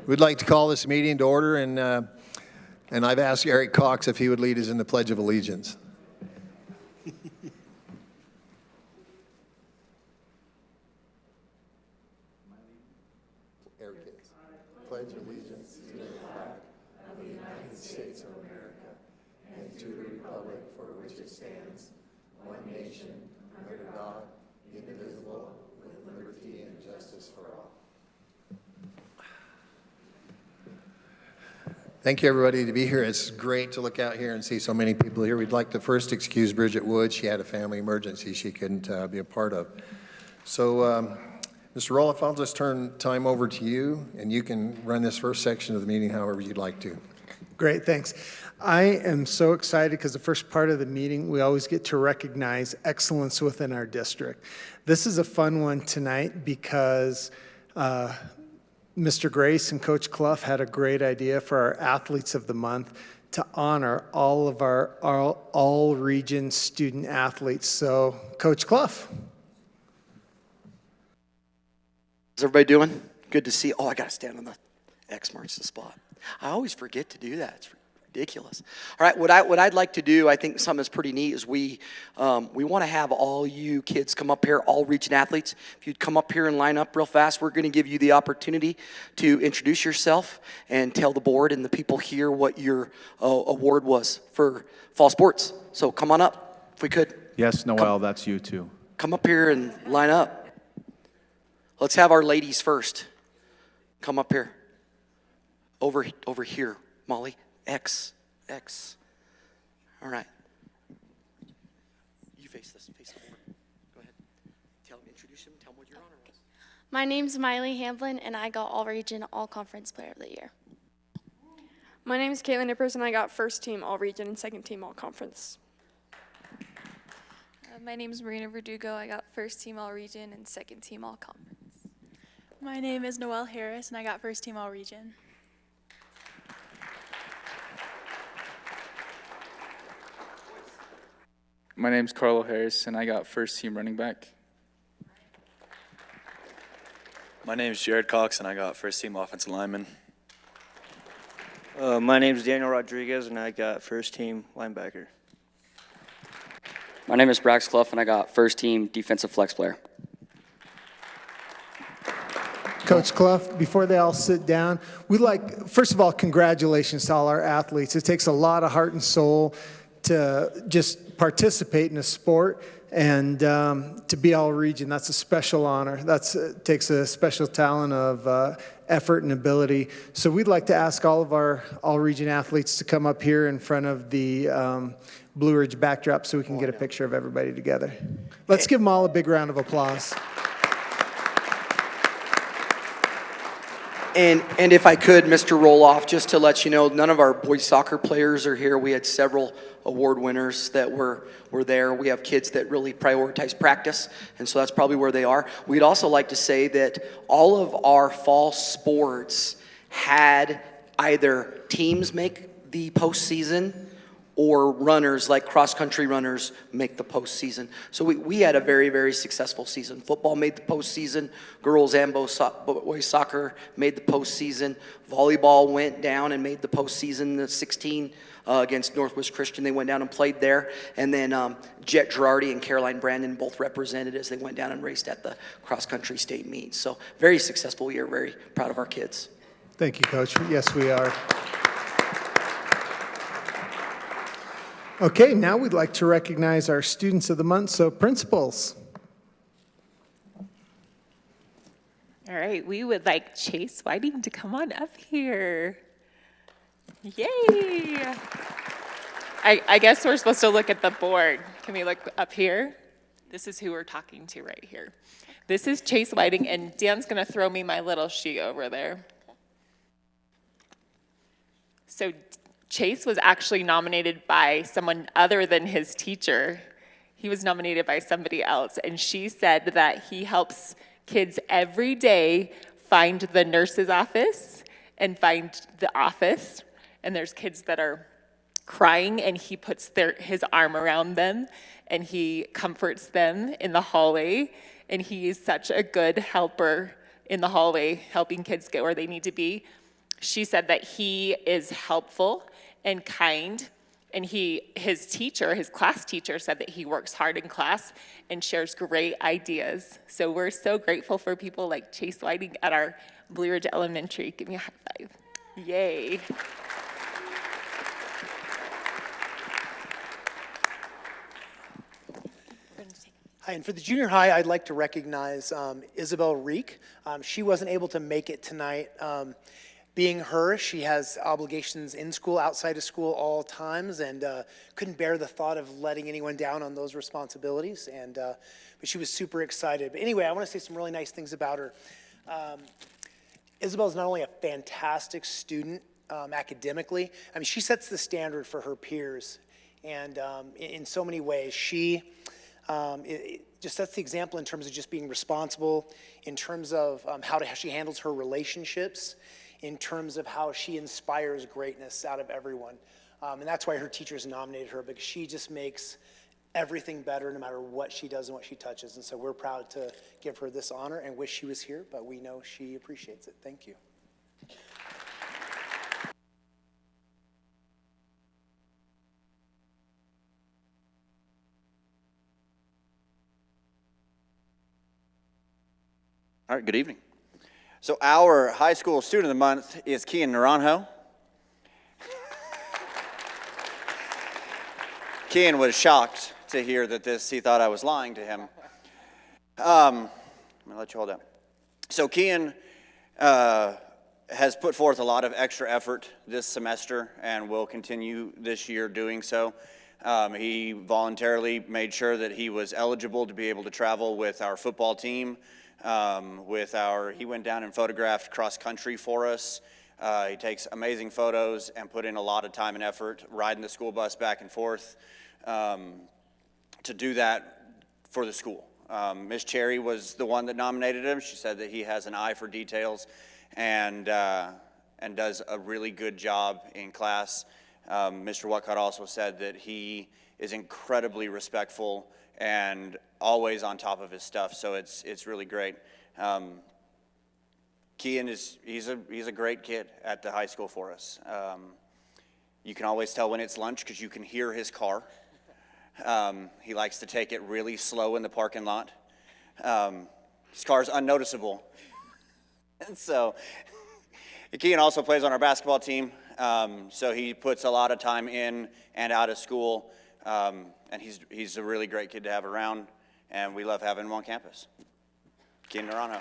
We'd like to call this meeting to order, and I've asked Eric Cox if he would lead us in the Pledge of Allegiance. Eric is. Pledge allegiance to the flag of the United States of America and to the republic for which it stands, one nation, under God, indivisible, with liberty and justice for all. Thank you, everybody, to be here. It's great to look out here and see so many people here. We'd like to first excuse Bridget Wood. She had a family emergency she couldn't be a part of. So, Mr. Roloff, I'll just turn time over to you, and you can run this first section of the meeting however you'd like to. Great, thanks. I am so excited because the first part of the meeting, we always get to recognize excellence within our district. This is a fun one tonight because Mr. Grace and Coach Clough had a great idea for our Athletes of the Month to honor all of our all-region student athletes. So, Coach Clough. How's everybody doing? Good to see. Oh, I got to stand on the X marks the spot. I always forget to do that. It's ridiculous. All right, what I'd like to do, I think something that's pretty neat, is we want to have all you kids come up here, all region athletes. If you'd come up here and line up real fast, we're going to give you the opportunity to introduce yourself and tell the board and the people here what your award was for fall sports. So come on up, if we could. Yes, Noel, that's you too. Come up here and line up. Let's have our ladies first. Come up here. Over here, Molly. X. All right. You face the board. Go ahead. Introduce him. Tell him what your honor was. My name's Miley Hamblin, and I got All-Region, All-Conference Player of the Year. My name is Caitlin Nippers, and I got first team All-Region and second team All-Conference. My name is Marina Verdugo. I got first team All-Region and second team All-Conference. My name is Noelle Harris, and I got first team All-Region. My name's Carlo Harris, and I got first team running back. My name's Jared Cox, and I got first team offensive lineman. My name's Daniel Rodriguez, and I got first team linebacker. My name is Brax Clough, and I got first team defensive flex player. Coach Clough, before they all sit down, first of all, congratulations to all our athletes. It takes a lot of heart and soul to just participate in a sport, and to be all-region, that's a special honor. It takes a special talent of effort and ability. So we'd like to ask all of our all-region athletes to come up here in front of the Blue Ridge backdrop so we can get a picture of everybody together. Let's give them all a big round of applause. And if I could, Mr. Roloff, just to let you know, none of our boys soccer players are here. We had several award winners that were there. We have kids that really prioritize practice, and so that's probably where they are. We'd also like to say that all of our fall sports had either teams make the postseason or runners, like cross-country runners, make the postseason. So we had a very, very successful season. Football made the postseason. Girls and boys soccer made the postseason. Volleyball went down and made the postseason, the 16 against Northwest Christian. They went down and played there. And then Jet Girardi and Caroline Brandon both represented as they went down and raced at the cross-country state meet. So very successful year. Very proud of our kids. Thank you, Coach. Yes, we are. Okay, now we'd like to recognize our students of the month, so principals. All right, we would like Chase Whiting to come on up here. Yay! I guess we're supposed to look at the board. Can we look up here? This is who we're talking to right here. This is Chase Whiting, and Dan's gonna throw me my little sheet over there. So Chase was actually nominated by someone other than his teacher. He was nominated by somebody else, and she said that he helps kids every day find the nurse's office and find the office, and there's kids that are crying, and he puts his arm around them, and he comforts them in the hallway, and he is such a good helper in the hallway, helping kids get where they need to be. She said that he is helpful and kind, and his class teacher said that he works hard in class and shares great ideas. So we're so grateful for people like Chase Whiting at our Blue Ridge Elementary. Give me a high five. Yay. Hi, and for the junior high, I'd like to recognize Isabel Reek. She wasn't able to make it tonight. Being her, she has obligations in school, outside of school, all times, and couldn't bear the thought of letting anyone down on those responsibilities. And but she was super excited. But anyway, I want to say some really nice things about her. Isabel's not only a fantastic student academically, I mean, she sets the standard for her peers, and in so many ways, she it just sets the example in terms of just being responsible, in terms of how she handles her relationships, in terms of how she inspires greatness out of everyone. And that's why her teachers nominated her, because she just makes everything better no matter what she does and what she touches. And so we're proud to give her this honor and wish she was here, but we know she appreciates it. Thank you. All right, good evening. So our high school student of the month is Kian Naranjo. Kian was shocked to hear that he thought I was lying to him. I'm gonna let you hold that. So Kian has put forth a lot of extra effort this semester and will continue this year doing so. He voluntarily made sure that he was eligible to be able to travel with our football team. He went down and photographed cross country for us. He takes amazing photos and put in a lot of time and effort riding the school bus back and forth to do that for the school. Miss Cherry was the one that nominated him. She said that he has an eye for details and does a really good job in class. Mr. Whatcott also said that he is incredibly respectful and always on top of his stuff, so it's really great. Kian he's a great kid at the high school for us. You can always tell when it's lunch because you can hear his car. He likes to take it really slow in the parking lot. His car's unnoticeable. And so Kian also plays on our basketball team, so he puts a lot of time in and out of school. And he's a really great kid to have around, and we love having him on campus. Kian Naranjo.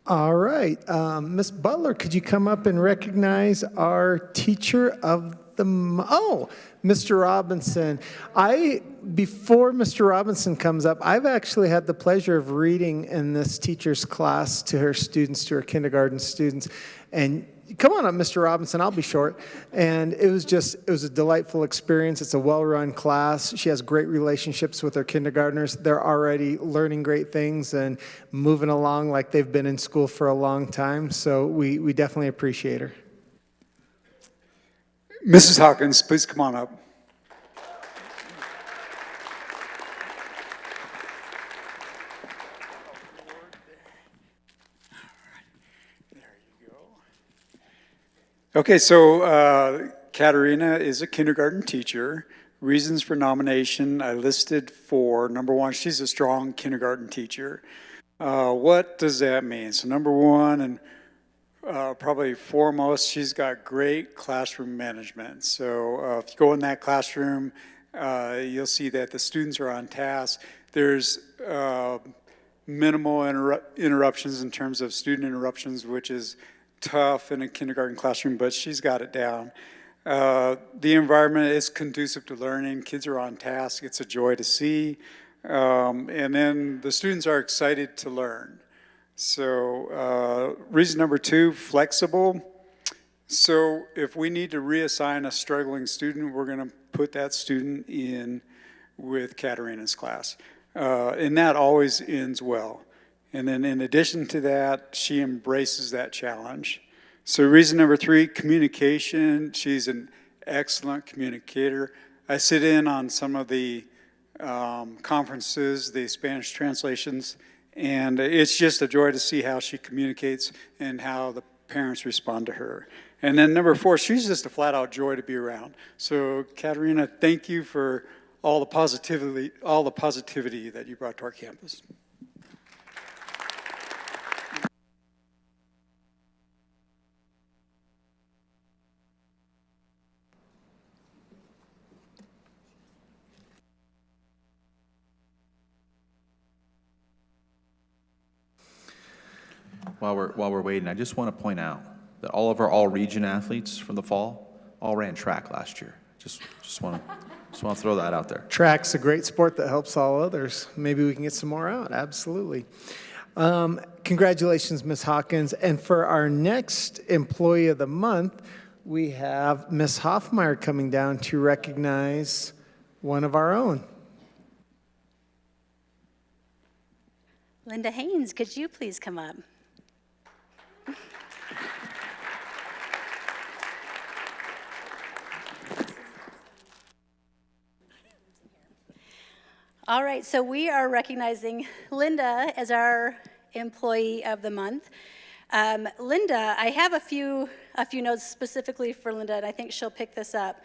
All right, Ms. Butler, could you come up and recognize our teacher of the Mr. Robinson. Before Mr. Robinson comes up, I've actually had the pleasure of reading in this teacher's class to her students, to her kindergarten students. And come on up, Mr. Robinson, I'll be short. And it was a delightful experience. It's a well-run class. She has great relationships with her kindergartners. They're already learning great things and moving along like they've been in school for a long time. So we definitely appreciate her. Mrs. Hawkins, please come on up. Okay, so Katerina is a kindergarten teacher. Reasons for nomination, I listed 4. Number 1, she's a strong kindergarten teacher. What does that mean? So number 1, and probably foremost, she's got great classroom management. So if you go in that classroom, you'll see that the students are on task. There's minimal interruptions in terms of student interruptions, which is tough in a kindergarten classroom, but she's got it down. The environment is conducive to learning. Kids are on task. It's a joy to see. And then the students are excited to learn. So reason number 2, flexible. So if we need to reassign a struggling student, we're going to put that student in with Katerina's class. and that always ends well. And then in addition to that, she embraces that challenge. So reason number 3, communication. She's an excellent communicator. I sit in on some of the conferences, the Spanish translations, and it's just a joy to see how she communicates and how the parents respond to her. And then number 4, she's just a flat-out joy to be around. So Katerina, thank you for all the positivity that you brought to our campus. While we're waiting, I just want to point out that all of our all-region athletes from the fall all ran track last year. Just want to throw that out there. Track's a great sport that helps all others. Maybe we can get some more out. Absolutely. Congratulations, Ms. Hawkins. And for our next Employee of the Month, we have Ms. Hoffmeyer coming down to recognize one of our own. Linda Haynes, could you please come up? All right, so we are recognizing Linda as our Employee of the Month. Linda, I have a few notes specifically for Linda, and I think she'll pick this up.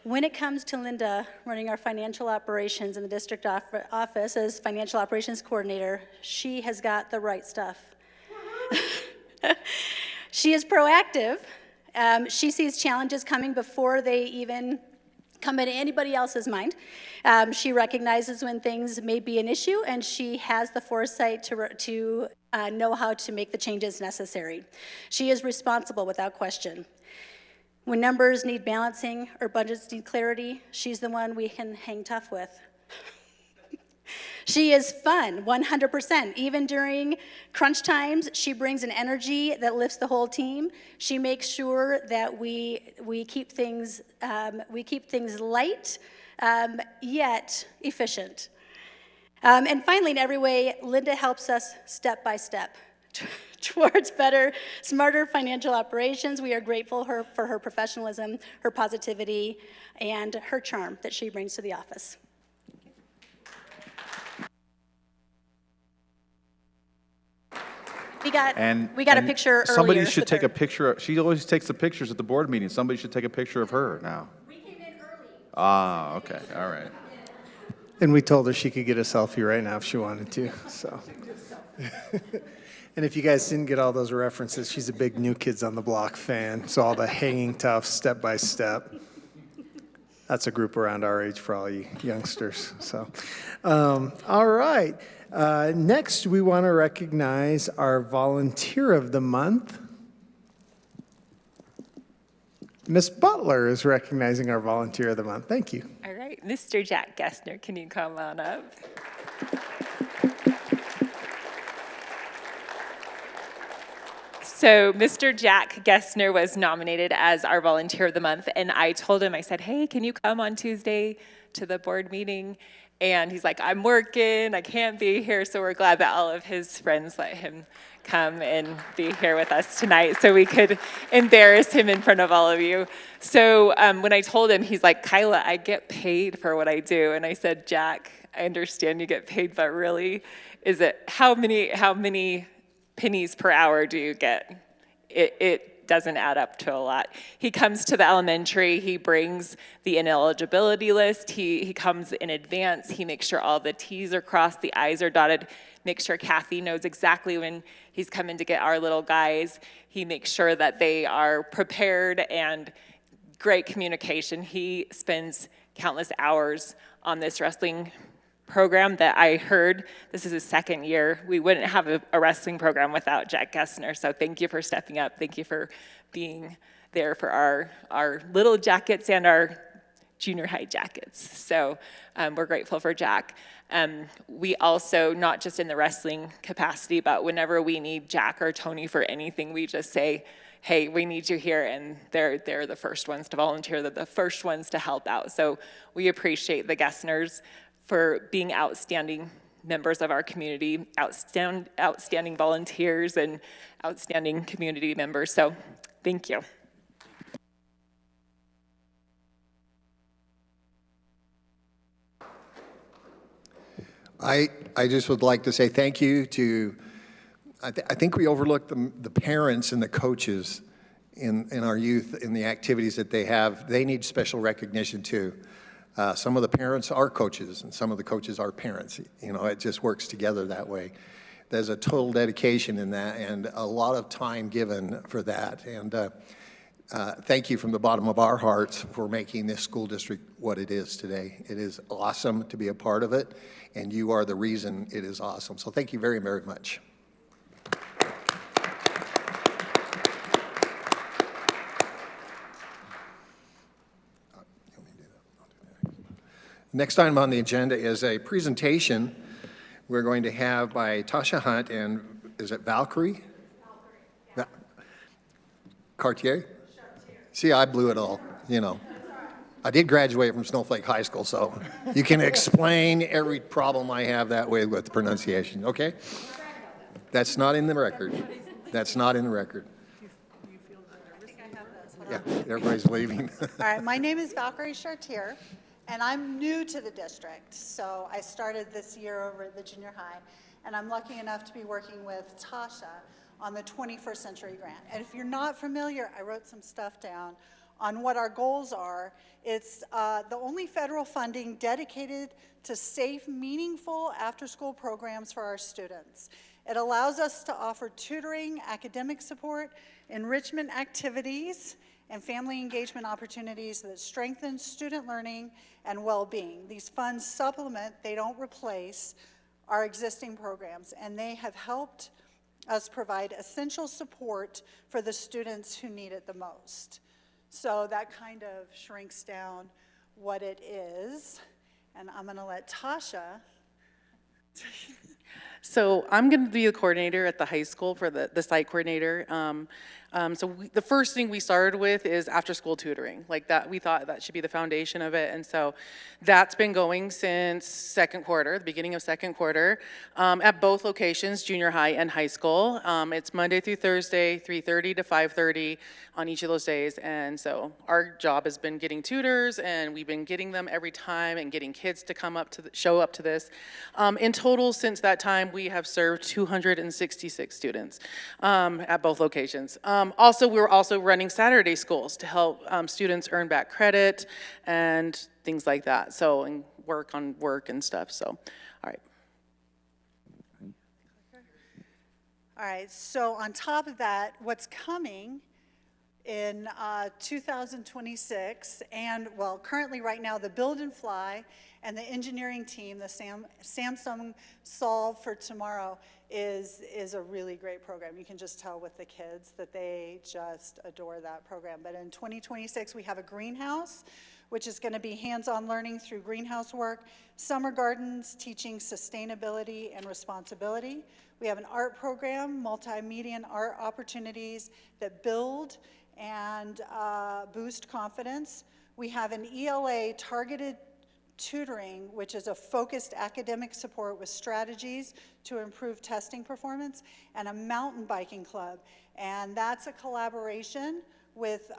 When it comes to Linda running our financial operations in the district office as financial operations coordinator, she has got the right stuff. She is proactive. She sees challenges coming before they even come into anybody else's mind. She recognizes when things may be an issue, and she has the foresight to know how to make the changes necessary. She is responsible without question. When numbers need balancing or budgets need clarity, she's the one we can hang tough with. She is fun, 100%. Even during crunch times, she brings an energy that lifts the whole team. She makes sure that we keep things light, yet efficient. And finally, in every way, Linda helps us step by step towards better, smarter financial operations. We are grateful for her professionalism, her positivity, and her charm that she brings to the office. We got a picture earlier. Somebody should take a picture. She always takes the pictures at the board meeting. Somebody should take a picture of her now. We came in early. Ah, okay, all right. And we told her she could get a selfie right now if she wanted to. So. And if you guys didn't get all those references, she's a big New Kids on the Block fan. So all the hanging tough, step by step. That's a group around our age for all you youngsters. So, all right. Next, we want to recognize our Volunteer of the Month. Miss Butler is recognizing our Volunteer of the Month. Thank you. All right, Mr. Jack Gessner, can you come on up? So Mr. Jack Gessner was nominated as our Volunteer of the Month, and I told him, I said, hey, can you come on Tuesday to the board meeting? And he's like, I'm working, I can't be here, so we're glad that all of his friends let him come and be here with us tonight so we could embarrass him in front of all of you. So when I told him, he's like, Kyla, I get paid for what I do. And I said, Jack, I understand you get paid, but really, is it how many pennies per hour do you get? It doesn't add up to a lot. He comes to the elementary, he brings the ineligibility list, he comes in advance, he makes sure all the T's are crossed, the I's are dotted, makes sure Kathy knows exactly when he's coming to get our little guys. He makes sure that they are prepared and great communication. He spends countless hours on this wrestling program that I heard, this is his second year. We wouldn't have a wrestling program without Jack Gessner, so thank you for stepping up. Thank you for being there for our little jackets and our junior high jackets. So we're grateful for Jack. We also, not just in the wrestling capacity, but whenever we need Jack or Tony for anything, we just say, hey, we need you here, and they're the first ones to volunteer, they're the first ones to help out. So we appreciate the Gessners for being outstanding members of our community, outstanding volunteers, and outstanding community members. So thank you. I just would like to say thank you to, I think we overlook the parents and the coaches in our youth, in the activities that they have. They need special recognition too. Some of the parents are coaches and some of the coaches are parents. You know, it just works together that way. There's a total dedication in that and a lot of time given for that. And thank you from the bottom of our hearts for making this school district what it is today. It is awesome to be a part of it, and you are the reason it is awesome. So thank you very, very much. Next item on the agenda is a presentation we're going to have by Tasha Hunt and, is it Valkyrie? Cartier? See, I blew it all, you know. I did graduate from Snowflake High School, so you can explain every problem I have that way with the pronunciation, okay? That's not in the record. That's not in the record. Yeah, everybody's leaving. All right, my name is Valkyrie Chartier, and I'm new to the district. So I started this year over at the junior high, and I'm lucky enough to be working with Tasha on the 21st Century Grant. And if you're not familiar, I wrote some stuff down on what our goals are. It's the only federal funding dedicated to safe, meaningful after-school programs for our students. It allows us to offer tutoring, academic support, enrichment activities, and family engagement opportunities that strengthen student learning and well-being. These funds supplement, they don't replace, our existing programs, and they have helped us provide essential support for the students who need it the most. So that kind of shrinks down what it is, and I'm gonna let Tasha. So I'm going to be the coordinator at the high school for the site coordinator. The first thing we started with is after-school tutoring. Like that, we thought that should be the foundation of it, and so that's been going since second quarter, the beginning of second quarter, at both locations, junior high and high school. It's Monday through Thursday, 3:30 to 5:30 on each of those days, and so our job has been getting tutors, and we've been getting them every time and getting kids to come up to show up to this. In total, since that time, we have served 266 students at both locations. Also, we're also running Saturday schools to help students earn back credit and things like that. So, and work on work and stuff. So, all right. All right, so on top of that, what's coming in 2026, and well, currently right now, the Build and Fly and the engineering team, the Samsung Solve for Tomorrow, is a really great program. You can just tell with the kids that they just adore that program. But in 2026, we have a greenhouse, which is going to be hands-on learning through greenhouse work, summer gardens teaching sustainability and responsibility. We have an art program, multimedia and art opportunities that build and boost confidence. We have an ELA targeted tutoring, which is a focused academic support with strategies to improve testing performance, and a mountain biking club. And that's a collaboration with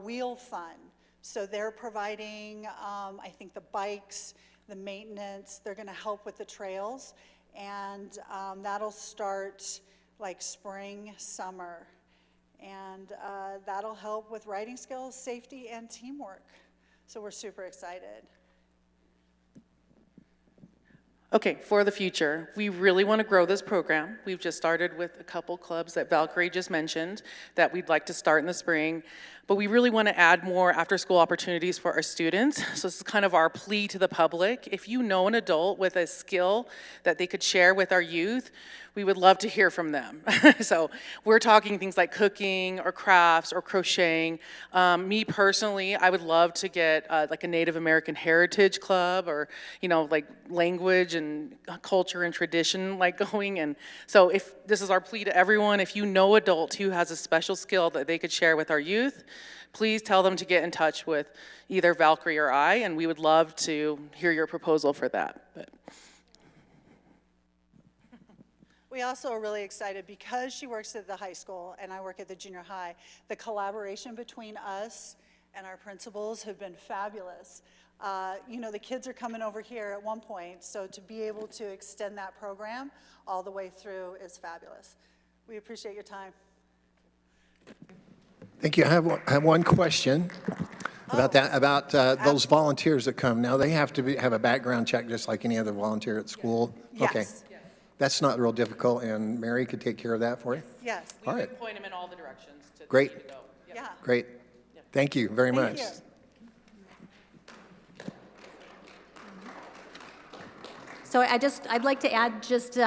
Wheel Fun. So they're providing, I think, the bikes, the maintenance, they're gonna help with the trails, and that'll start like spring, summer. And that'll help with writing skills, safety, and teamwork. So we're super excited. Okay, for the future, we really want to grow this program. We've just started with a couple clubs that Valkyrie just mentioned that we'd like to start in the spring, but we really want to add more after-school opportunities for our students. So this is kind of our plea to the public. If you know an adult with a skill that they could share with our youth, we would love to hear from them. So we're talking things like cooking or crafts or crocheting. Me personally, I would love to get like a Native American heritage club, or like language and culture and tradition like going. And so if this is our plea to everyone, if you know adult who has a special skill that they could share with our youth, please tell them to get in touch with either Valkyrie or I, and we would love to hear your proposal for that. But We also are really excited because she works at the high school and I work at the junior high. The collaboration between us and our principals have been fabulous. You know, the kids are coming over here at one point, so to be able to extend that program all the way through is fabulous. We appreciate your time. Thank you. I have one question about that, about those volunteers that come. Now, they have to have a background check just like any other volunteer at school? Yes. Okay. That's not real difficult, and Mary could take care of that for you? Yes. All right. we point them in all the directions to Great. to go. Yep. Yeah. Great. Thank you very Thank much. you. So I'd like to add just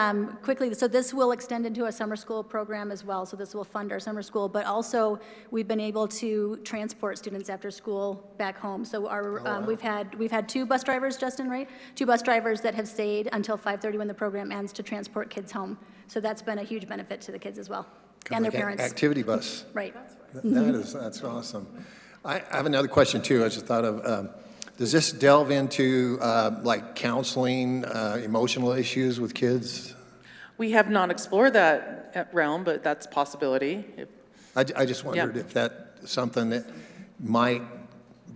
quickly, so this will extend into a summer school program as well, so this will fund our summer school, but also we've been able to transport students after school back home. So our, we've had 2 bus drivers, Justin, right? 2 bus drivers that have stayed until 5:30 when the program ends to transport kids home. So that's been a huge benefit to the kids as well, and their parents. Activity bus. Right. That's awesome. I have another question too. I just thought of, does this delve into like counseling, emotional issues with kids? We have not explored that realm, but that's a possibility. I just wondered if that's something that might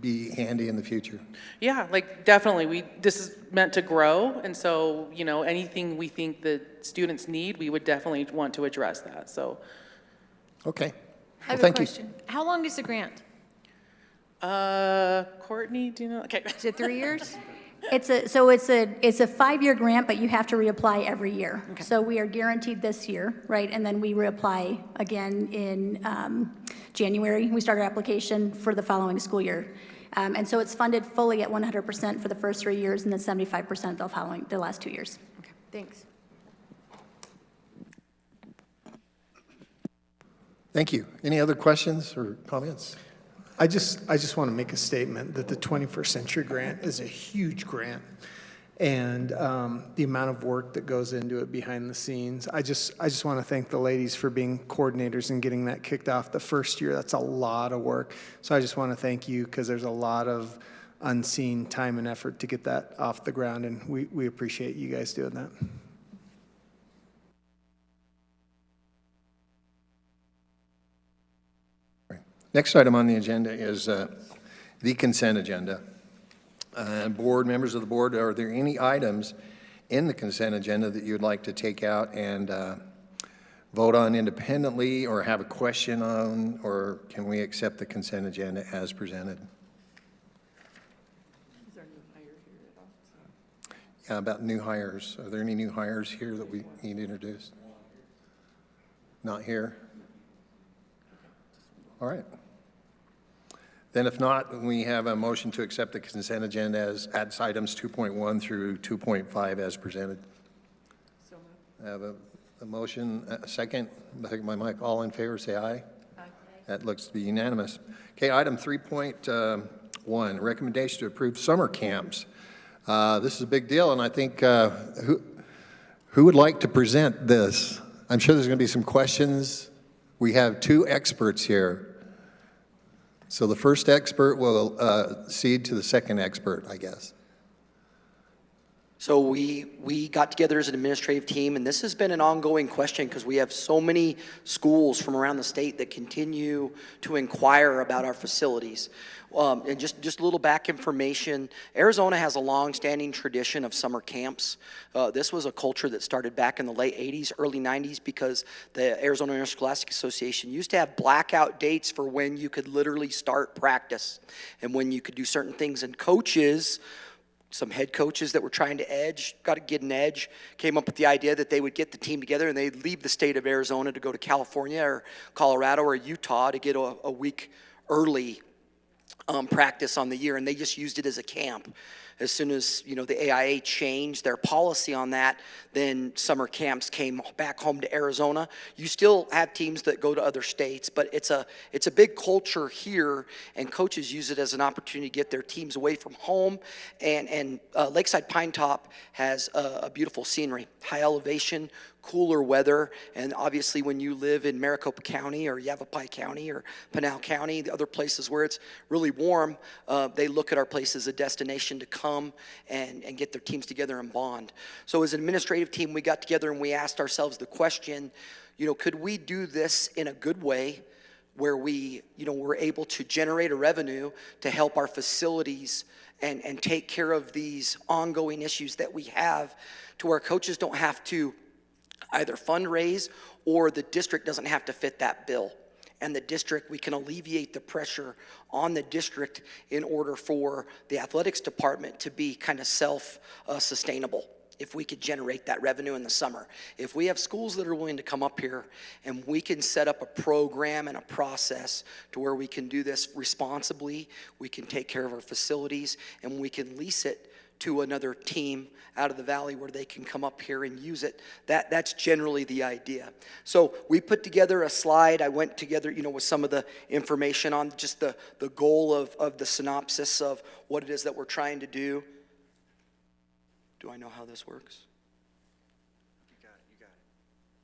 be handy in the future. Yeah, like definitely. This is meant to grow, and so, you know, anything we think that students need, we would definitely want to address that. So. Okay. I have a question. How long is the grant? Courtney, do you know? Okay. Is it 3 years? It's a 5-year grant, but you have to reapply every year. Okay. So we are guaranteed this year, right? And then we reapply again in January. We start our application for the following school year. And so it's funded fully at 100% for the first 3 years and then 75% the last 2 years. Okay, thanks. Thank you. Any other questions or comments? I just want to make a statement that the 21st Century Grant is a huge grant, and the amount of work that goes into it behind the scenes. I just want to thank the ladies for being coordinators and getting that kicked off the first year. That's a lot of work. So I just want to thank you because there's a lot of unseen time and effort to get that off the ground, and we appreciate you guys doing that. Next item on the agenda is the consent agenda. Board members of the board, are there any items in the consent agenda that you'd like to take out and vote on independently or have a question on, or can we accept the consent agenda as presented? Is there a new hire here at all? Yeah, about new hires. Are there any new hires here that we need to introduce? Not here? All right. Then if not, we have a motion to accept the consent agenda as items 2.1 through 2.5 as presented. So moved. I have a motion, a second. I think my mic, all in favor, say aye. Aye. That looks to be unanimous. Okay, item 3.1, recommendation to approve summer camps. This is a big deal, and I think who would like to present this? I'm sure there's going to be some questions. We have 2 experts here. So the first expert will cede to the second expert, I guess. So we got together as an administrative team, and this has been an ongoing question because we have so many schools from around the state that continue to inquire about our facilities. And just a little back information, Arizona has a long-standing tradition of summer camps. This was a culture that started back in the late 80s, early 90s, because the Arizona Interscholastic Association used to have blackout dates for when you could literally start practice and when you could do certain things. And coaches, some head coaches that were trying to get an edge, came up with the idea that they would get the team together and they'd leave the state of Arizona to go to California or Colorado or Utah to get a week early practice on the year, and they just used it as a camp. as soon as, the AIA changed their policy on that, then summer camps came back home to Arizona. You still have teams that go to other states, but it's a big culture here, and coaches use it as an opportunity to get their teams away from home. And Lakeside Pine Top has a beautiful scenery, high elevation, cooler weather, and obviously when you live in Maricopa County or Yavapai County or Pinal County, the other places where it's really warm, they look at our place as a destination to come and get their teams together and bond. So as an administrative team, we got together and we asked ourselves the question, could we do this in a good way where we, were able to generate a revenue to help our facilities and take care of these ongoing issues that we have, to where coaches don't have to either fundraise or the district doesn't have to fit that bill. And the district, we can alleviate the pressure on the district in order for the athletics department to be kind of self-sustainable. If we could generate that revenue in the summer. If we have schools that are willing to come up here and we can set up a program and a process to where we can do this responsibly, we can take care of our facilities, and we can lease it to another team out of the valley where they can come up here and use it. That's generally the idea. So we put together a slide. I went together, with some of the information on just the goal of the synopsis of what it is that we're trying to do. Do I know how this works? You got it.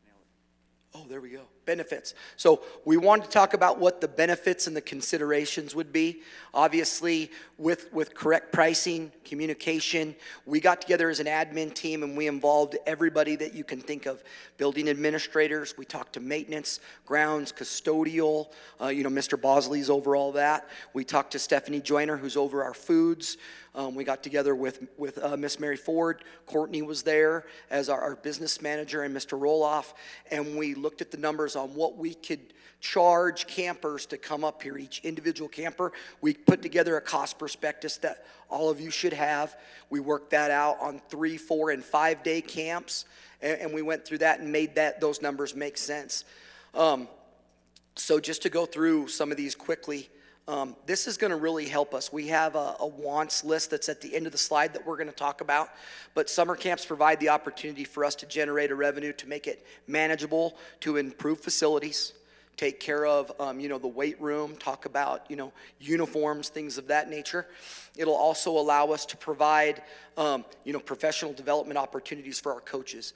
Nailed it. Oh, there we go. Benefits. So we wanted to talk about what the benefits and the considerations would be. Obviously, with correct pricing, communication, we got together as an admin team and we involved everybody that you can think of. Building administrators, we talked to maintenance, grounds, custodial, Mr. Bosley's over all that. We talked to Stephanie Joyner, who's over our foods. We got together with Miss Mary Ford. Courtney was there as our business manager, and Mr. Roloff, and we looked at the numbers on what we could charge campers to come up here, each individual camper. We put together a cost prospectus that all of you should have. We worked that out on 3, 4, and 5 day camps, and we went through that and made those numbers make sense. So just to go through some of these quickly, this is going to really help us. We have a wants list that's at the end of the slide that we're going to talk about, but summer camps provide the opportunity for us to generate a revenue to make it manageable, to improve facilities, take care of, the weight room, talk about, uniforms, things of that nature. It'll also allow us to provide, professional development opportunities for our coaches.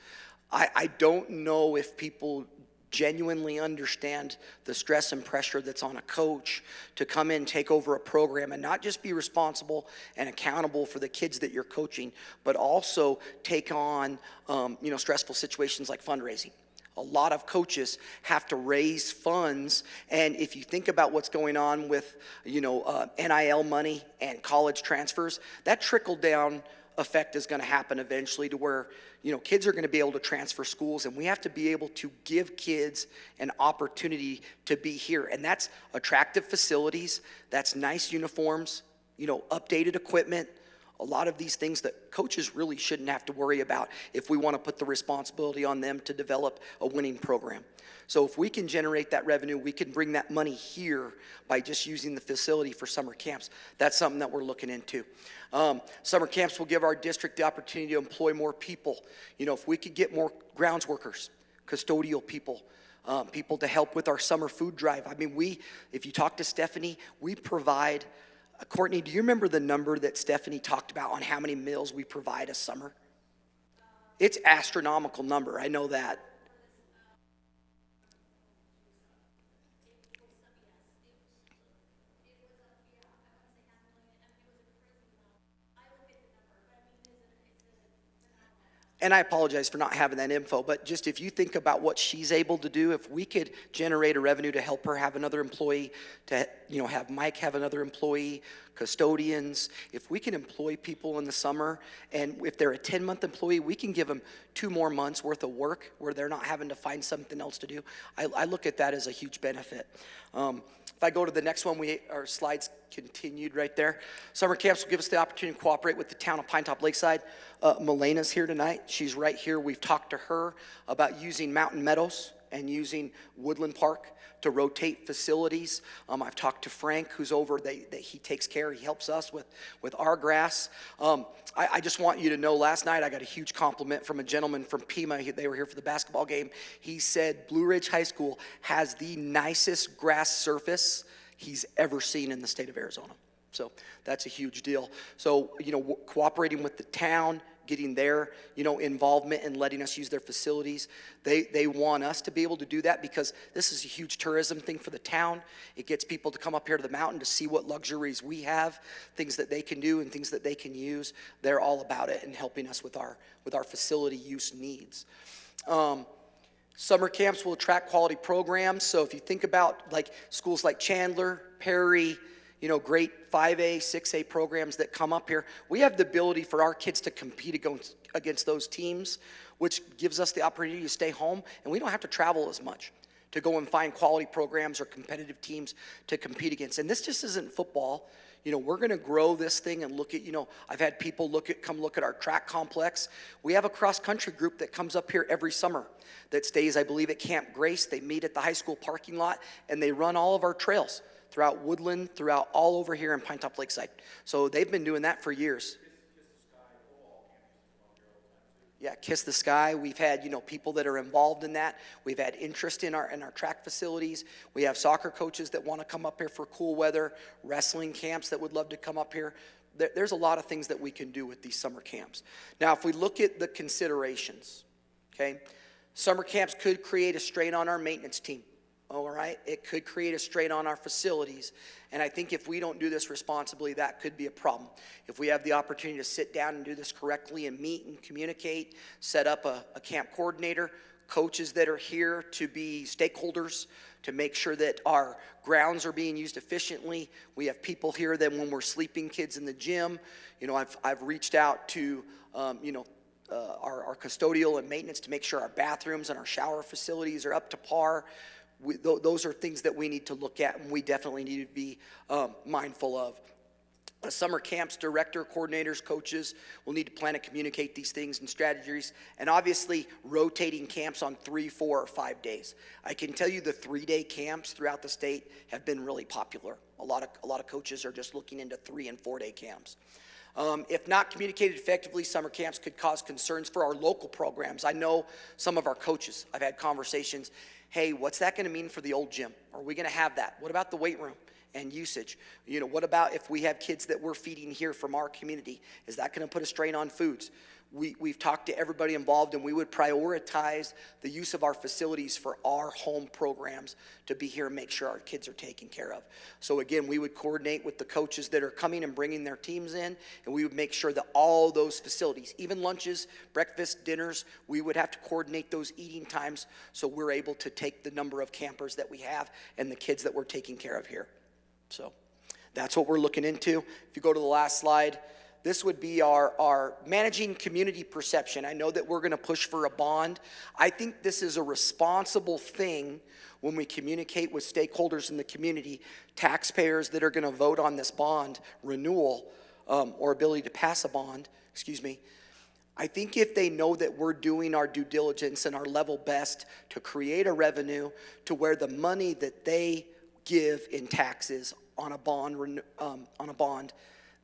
I don't know if people genuinely understand the stress and pressure that's on a coach to come in, take over a program, and not just be responsible and accountable for the kids that you're coaching, but also take on, stressful situations like fundraising. A lot of coaches have to raise funds, and if you think about what's going on with, NIL money and college transfers, that trickle-down effect is going to happen eventually to where, kids are going to be able to transfer schools, and we have to be able to give kids an opportunity to be here. And that's attractive facilities, that's nice uniforms, updated equipment, a lot of these things that coaches really shouldn't have to worry about if we want to put the responsibility on them to develop a winning program. So if we can generate that revenue, we can bring that money here by just using the facility for summer camps. That's something that we're looking into. Summer camps will give our district the opportunity to employ more people. If we could get more grounds workers, custodial people, people to help with our summer food drive. I mean, if you talk to Stephanie, we provide. Courtney, do you remember the number that Stephanie talked about on how many meals we provide a summer? It's astronomical number, I know that. And I apologize for not having that info, but just if you think about what she's able to do, if we could generate a revenue to help her have another employee, to have Mike have another employee, custodians, if we can employ people in the summer, and if they're a 10-month employee, we can give them 2 more months worth of work where they're not having to find something else to do. I look at that as a huge benefit. If I go to the next one, our slides continued right there. Summer camps will give us the opportunity to cooperate with the town of Pine Top Lakeside. Melena's here tonight. She's right here. We've talked to her about using Mountain Meadows and using Woodland Park to rotate facilities. I've talked to Frank, who's over, he takes care, he helps us with our grass. I just want you to know, last night I got a huge compliment from a gentleman from Pima. They were here for the basketball game. He said Blue Ridge High School has the nicest grass surface he's ever seen in the state of Arizona. So that's a huge deal. So, cooperating with the town, getting their, involvement and letting us use their facilities. They want us to be able to do that because this is a huge tourism thing for the town. It gets people to come up here to the mountain to see what luxuries we have, things that they can do and things that they can use. They're all about it and helping us with our facility use needs. Summer camps will attract quality programs. So if you think about like schools like Chandler, Perry, great 5A, 6A programs that come up here, we have the ability for our kids to compete against those teams, which gives us the opportunity to stay home, and we don't have to travel as much to go and find quality programs or competitive teams to compete against. And this just isn't football. We're going to grow this thing and look at, I've had people come look at our track complex. We have a cross-country group that comes up here every summer that stays, I believe, at Camp Grace. They meet at the high school parking lot, and they run all of our trails throughout Woodland, throughout all over here in Pinetop Lakeside. So they've been doing that for years. Yeah, Kiss the Sky. We've had, people that are involved in that. We've had interest in our track facilities. We have soccer coaches that want to come up here for cool weather, wrestling camps that would love to come up here. There's a lot of things that we can do with these summer camps. Now, if we look at the considerations, okay, summer camps could create a strain on our maintenance team. All right, it could create a strain on our facilities, and I think if we don't do this responsibly, that could be a problem. If we have the opportunity to sit down and do this correctly and meet and communicate, set up a camp coordinator, coaches that are here to be stakeholders, to make sure that our grounds are being used efficiently. We have people here that when we're sleeping kids in the gym, I've reached out to, our custodial and maintenance to make sure our bathrooms and our shower facilities are up to par. Those are things that we need to look at and we definitely need to be mindful of. Summer camps, director, coordinators, coaches will need to plan and communicate these things and strategies, and obviously rotating camps on 3, 4, or 5 days. I can tell you the 3-day camps throughout the state have been really popular. A lot of coaches are just looking into 3 and 4-day camps. If not communicated effectively, summer camps could cause concerns for our local programs. I know some of our coaches, I've had conversations, hey, what's that going to mean for the old gym? Are we going to have that? What about the weight room and usage? What about if we have kids that we're feeding here from our community? Is that going to put a strain on foods? We've talked to everybody involved, and we would prioritize the use of our facilities for our home programs to be here and make sure our kids are taken care of. So again, we would coordinate with the coaches that are coming and bringing their teams in, and we would make sure that all those facilities, even lunches, breakfast, dinners, we would have to coordinate those eating times so we're able to take the number of campers that we have and the kids that we're taking care of here. So that's what we're looking into. If you go to the last slide, this would be our managing community perception. I know that we're going to push for a bond. I think this is a responsible thing when we communicate with stakeholders in the community, taxpayers that are going to vote on this bond renewal or ability to pass a bond, I think if they know that we're doing our due diligence and our level best to create a revenue to where the money that they give in taxes on a bond,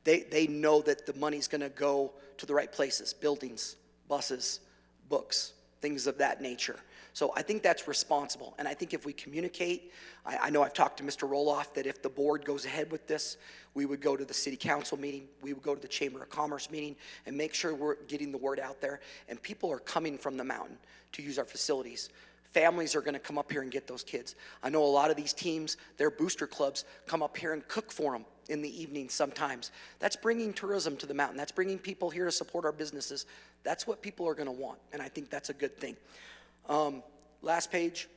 they know that the money's going to go to the right places, buildings, buses, books, things of that nature. So I think that's responsible. And I think if we communicate, I know I've talked to Mr. Roloff that if the board goes ahead with this, we would go to the city council meeting, we would go to the Chamber of Commerce meeting and make sure we're getting the word out there. And people are coming from the mountain to use our facilities. Families are going to come up here and get those kids. I know a lot of these teams, their booster clubs, come up here and cook for them in the evening sometimes. That's bringing tourism to the mountain. That's bringing people here to support our businesses. That's what people are going to want, and I think that's a good thing. Last page.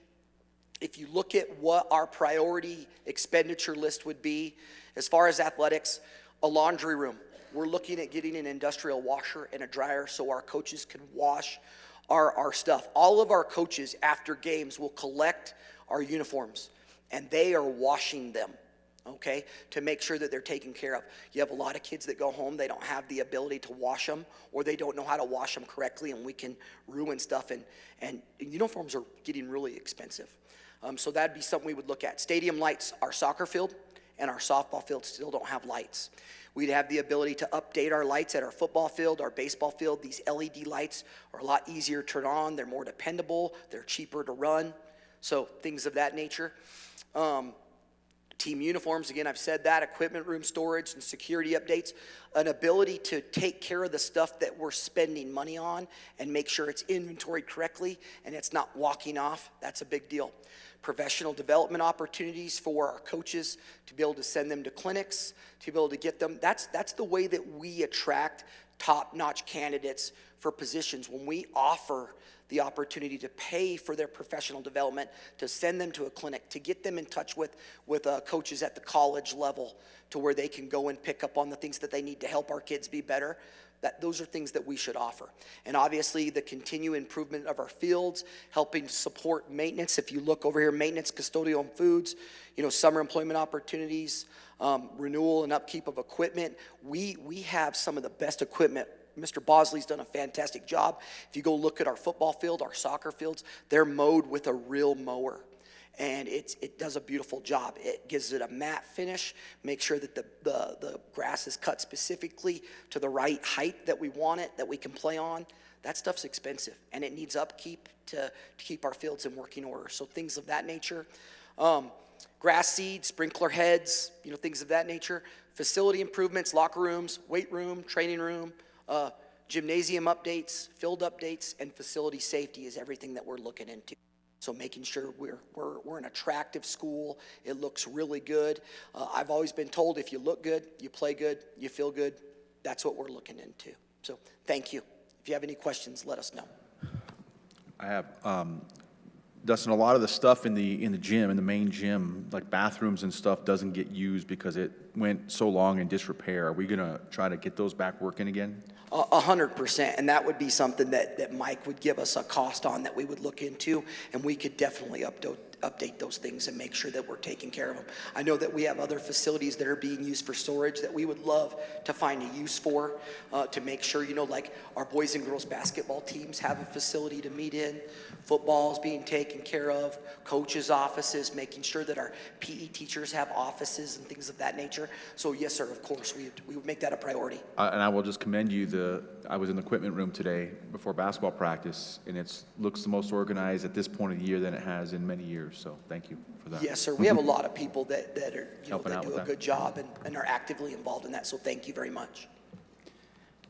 If you look at what our priority expenditure list would be, as far as athletics, a laundry room. We're looking at getting an industrial washer and a dryer so our coaches can wash our stuff. All of our coaches after games will collect our uniforms and they are washing them. okay, to make sure that they're taken care of. You have a lot of kids that go home, they don't have the ability to wash them, or they don't know how to wash them correctly, and we can ruin stuff, and uniforms are getting really expensive. So that'd be something we would look at. Stadium lights, our soccer field and our softball field still don't have lights. We'd have the ability to update our lights at our football field, our baseball field. These LED lights are a lot easier to turn on, they're more dependable, they're cheaper to run, so things of that nature. Team uniforms, again, I've said that, equipment room storage and security updates, an ability to take care of the stuff that we're spending money on and make sure it's inventoried correctly and it's not walking off. That's a big deal. Professional development opportunities for our coaches to be able to send them to clinics, to be able to get them. That's the way that we attract top-notch candidates for positions. When we offer the opportunity to pay for their professional development, to send them to a clinic, to get them in touch with coaches at the college level to where they can go and pick up on the things that they need to help our kids be better. Those are things that we should offer. And obviously the continued improvement of our fields, helping to support maintenance. If you look over here, maintenance, custodial and foods, summer employment opportunities, renewal and upkeep of equipment. We have some of the best equipment. Mr. Bosley's done a fantastic job. If you go look at our football field, our soccer fields, they're mowed with a real mower. And it does a beautiful job. It gives it a matte finish, make sure that the grass is cut specifically to the right height that we want it, that we can play on. That stuff's expensive, and it needs upkeep to keep our fields in working order. So things of that nature. Grass seed, sprinkler heads, things of that nature. Facility improvements, locker rooms, weight room, training room, gymnasium updates, field updates, and facility safety is everything that we're looking into. So making sure we're an attractive school, it looks really good. I've always been told if you look good, you play good, you feel good, that's what we're looking into. So thank you. If you have any questions, let us know. I have, Dustin, a lot of the stuff in the gym, in the main gym, like bathrooms and stuff, doesn't get used because it went so long in disrepair. Are we gonna try to get those back working again? 100%, and that would be something that Mike would give us a cost on that we would look into, and we could definitely update those things and make sure that we're taking care of them. I know that we have other facilities that are being used for storage that we would love to find a use for, to make sure, like our boys and girls basketball teams have a facility to meet in, football is being taken care of, coaches' offices, making sure that our PE teachers have offices and things of that nature. So yes, sir, of course, we would make that a priority. And I will just commend you. I was in the equipment room today before basketball practice, and it looks the most organized at this point of the year than it has in many years. So thank you for that. Yes, sir. We have a lot of people that are helping out that do with a good job and are actively involved in that. So thank you very much.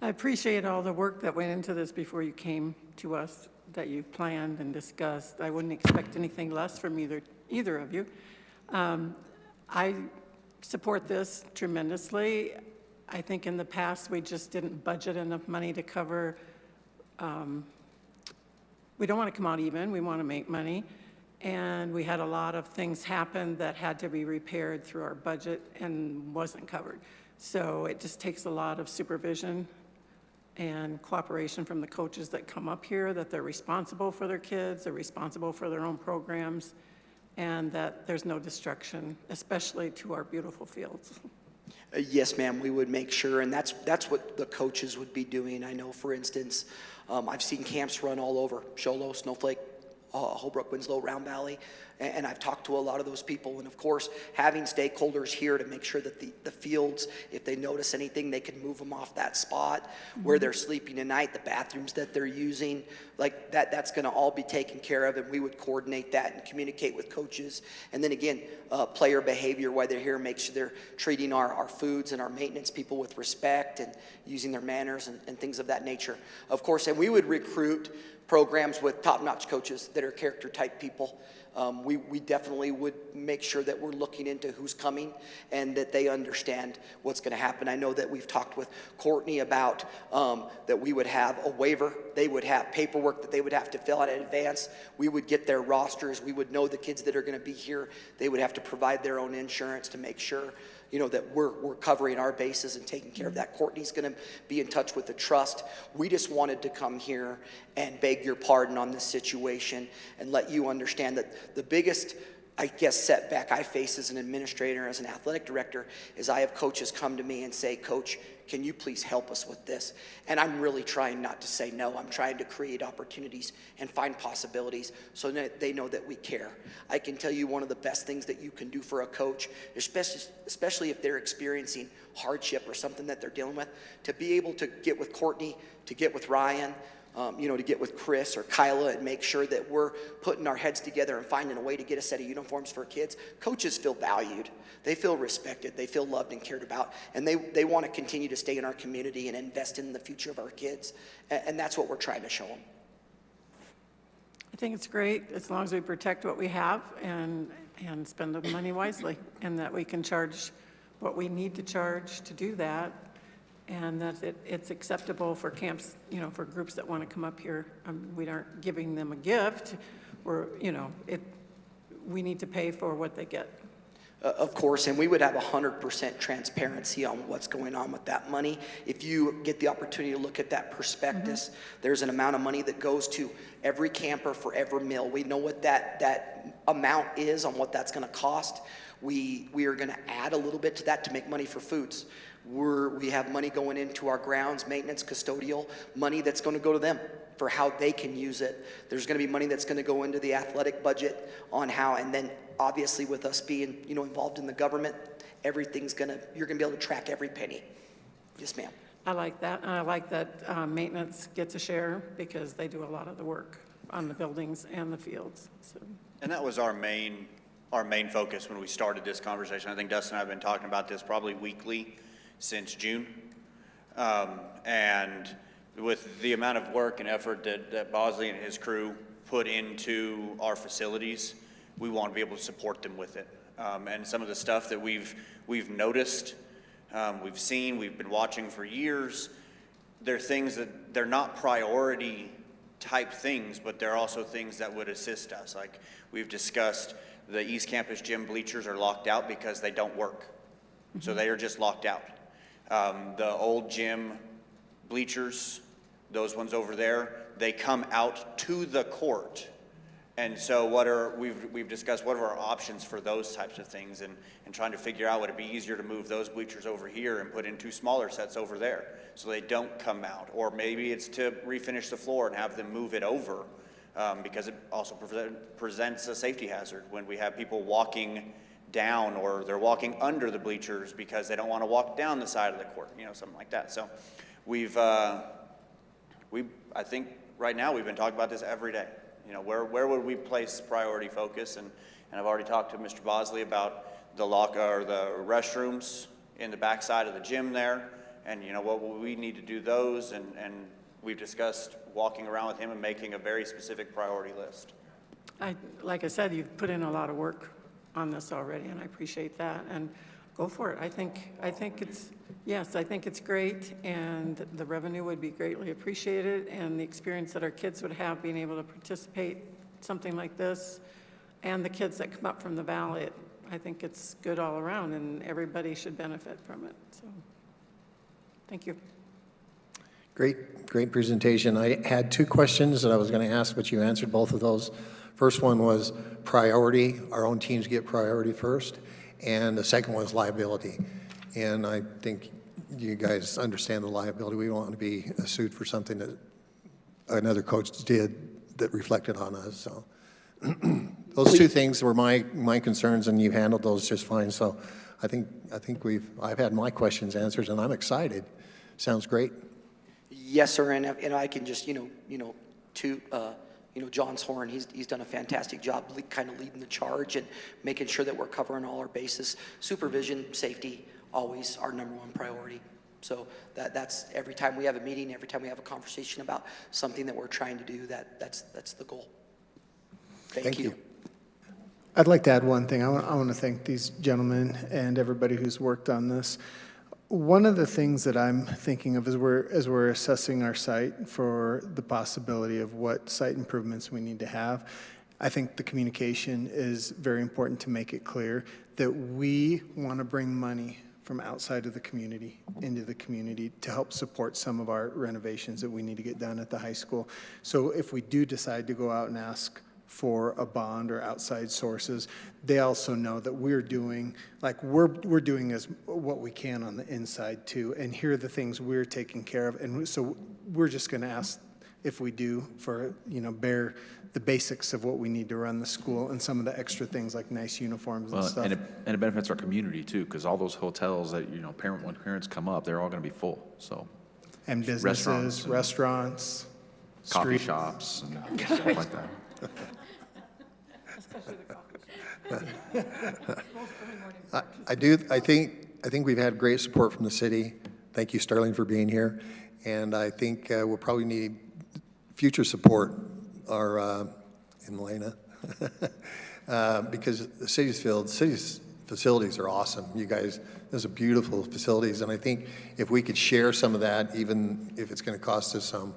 I appreciate all the work that went into this before you came to us, that you planned and discussed. I wouldn't expect anything less from either of you. I support this tremendously. I think in the past we just didn't budget enough money to cover. We don't want to come out even, we want to make money. And we had a lot of things happen that had to be repaired through our budget and wasn't covered. So it just takes a lot of supervision and cooperation from the coaches that come up here, that they're responsible for their kids, they're responsible for their own programs, and that there's no destruction, especially to our beautiful fields. Yes, ma'am, we would make sure, and that's what the coaches would be doing. I know, for instance, I've seen camps run all over, Show Low, Snowflake, Holbrook, Winslow, Round Valley, and I've talked to a lot of those people, and of course, having stakeholders here to make sure that the fields, if they notice anything, they can move them off that spot, where they're sleeping tonight, the bathrooms that they're using, like that's gonna all be taken care of, and we would coordinate that and communicate with coaches. And then again, player behavior, while they're here, make sure they're treating our foods and our maintenance people with respect and using their manners and things of that nature. Of course, and we would recruit programs with top-notch coaches that are character type people. We definitely would make sure that we're looking into who's coming and that they understand what's going to happen. I know that we've talked with Courtney about that we would have a waiver. They would have paperwork that they would have to fill out in advance. We would get their rosters. We would know the kids that are going to be here. They would have to provide their own insurance to make sure that we're covering our bases and taking care of that. Courtney's going to be in touch with the trust. We just wanted to come here and beg your pardon on this situation and let you understand that the biggest I guess, setback I face as an administrator, as an athletic director, is I have coaches come to me and say, Coach, can you please help us with this? And I'm really trying not to say no. I'm trying to create opportunities and find possibilities so that they know that we care. I can tell you one of the best things that you can do for a coach, especially if they're experiencing hardship or something that they're dealing with, to be able to get with Courtney, to get with Ryan, to get with Chris or Kyla and make sure that we're putting our heads together and finding a way to get a set of uniforms for kids. Coaches feel valued. They feel respected. They feel loved and cared about. And they want to continue to stay in our community and invest in the future of our kids. And that's what we're trying to show them. I think it's great as long as we protect what we have and spend the money wisely, and that we can charge what we need to charge to do that, and that it's acceptable for camps, for groups that want to come up here. We aren't giving them a gift. We need to pay for what they get. Of course, and we would have 100% transparency on what's going on with that money. If you get the opportunity to look at that prospectus, there's an amount of money that goes to every camper for every meal. We know what that amount is, on what that's going to cost. We are going to add a little bit to that to make money for foods. We have money going into our grounds, maintenance, custodial, money that's going to go to them for how they can use it. There's going to be money that's going to go into the athletic budget on how, and then obviously with us being, involved in the government, you're going to be able to track every penny. Yes, ma'am. I like that. And I like that maintenance gets a share because they do a lot of the work on the buildings and the fields. So. And that was our main focus when we started this conversation. I think Dustin and I have been talking about this probably weekly since June. And with the amount of work and effort that Bosley and his crew put into our facilities, we want to be able to support them with it. And some of the stuff that we've noticed, we've seen, we've been watching for years, they're things that they're not priority type things, but they're also things that would assist us. Like we've discussed, the East Campus gym bleachers are locked out because they don't work. So they are just locked out. The old gym bleachers, those ones over there, they come out to the court. And so we've discussed what are our options for those types of things, and trying to figure out would it be easier to move those bleachers over here and put in 2 smaller sets over there so they don't come out. Or maybe it's to refinish the floor and have them move it over because it also presents a safety hazard when we have people walking down or they're walking under the bleachers because they don't want to walk down the side of the court, something like that. So I think right now we've been talking about this every day. Where would we place priority focus? And I've already talked to Mr. Bosley about the restrooms in the backside of the gym there, and what will we need to do those, and we've discussed walking around with him and making a very specific priority list. Like I said, you've put in a lot of work on this already, and I appreciate that. And go for it. I think it's great, and the revenue would be greatly appreciated, and the experience that our kids would have being able to participate something like this, and the kids that come up from the valley. I think it's good all around, and everybody should benefit from it. So, thank you. Great presentation. I had 2 questions that I was going to ask, but you answered both of those. First one was priority. Our own teams get priority first. And the second one is liability. And I think you guys understand the liability. We don't want to be sued for something that another coach did that reflected on us. So those 2 things were my concerns, and you handled those just fine. So I think I've had my questions answered, and I'm excited. Sounds great. Yes, sir. And I can just toot John's horn. He's done a fantastic job kind of leading the charge and making sure that we're covering all our bases. Supervision, safety, always our #1 priority. So that's every time we have a meeting, every time we have a conversation about something that we're trying to do, that's the goal. Thank you. I'd like to add one thing. I want to thank these gentlemen and everybody who's worked on this. One of the things that I'm thinking of as we're assessing our site for the possibility of what site improvements we need to have, I think the communication is very important to make it clear that we want to bring money from outside of the community into the community to help support some of our renovations that we need to get done at the high school. So if we do decide to go out and ask for a bond or outside sources. They also know that we're doing, like we're doing as what we can on the inside too, and here are the things we're taking care of. And so we're just going to ask if we do for, bear the basics of what we need to run the school and some of the extra things like nice uniforms and stuff. And it benefits our community too, because all those hotels that, when parents come up, they're all going to be full, so. And businesses, restaurants, Coffee street- shops and stuff like that. I think we've had great support from the city. Thank you, Sterling, for being here. And I think we'll probably need future support, in Milena, because the city's facilities are awesome. You guys, those are beautiful facilities, and I think if we could share some of that, even if it's going to cost us some,